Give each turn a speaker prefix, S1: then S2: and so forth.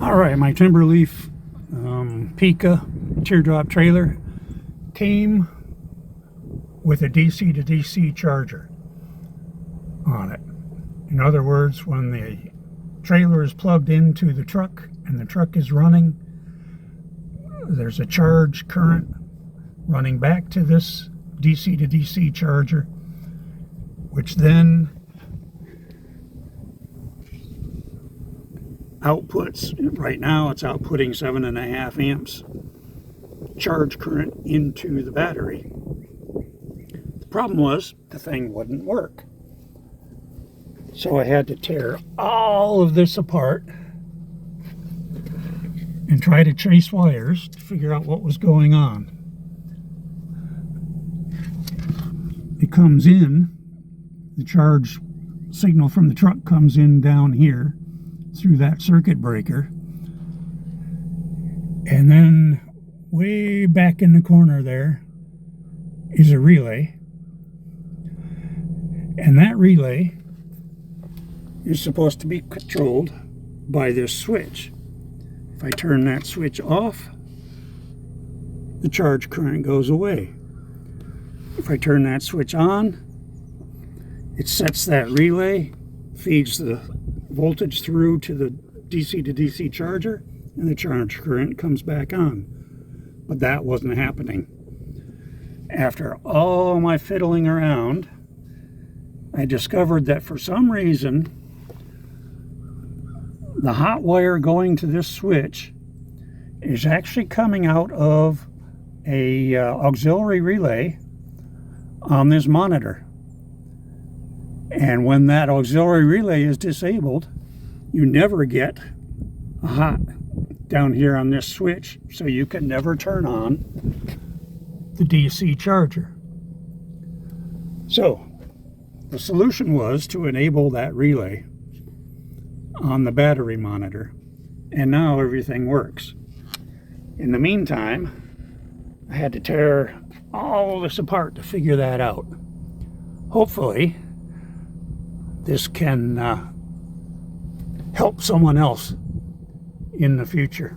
S1: All right, my Timberleaf Pika teardrop trailer came with a DC to DC charger on it. In other words, when the trailer is plugged into the truck and the truck is running, there's a charge current running back to this DC to DC charger, which then outputs, right now it's outputting 7.5 amps charge current into the battery. The problem was the thing wouldn't work. So I had to tear all of this apart and try to trace wires to figure out what was going on. It comes in, the charge signal from the truck comes in down here through that circuit breaker, and then way back in the corner there is a relay, and that relay is supposed to be controlled by this switch. If I turn that switch off, the charge current goes away. If I turn that switch on, it sets that relay, feeds the voltage through to the DC to DC charger, and the charge current comes back on. But that wasn't happening. After all my fiddling around, I discovered that for some reason the hot wire going to this switch is actually coming out of a auxiliary relay on this monitor. And when that auxiliary relay is disabled, you never get a hot down here on this switch, so you can never turn on the DC charger. So the solution was to enable that relay on the battery monitor, and now everything works. In the meantime, I had to tear all this apart to figure that out. Hopefully this can help someone else in the future.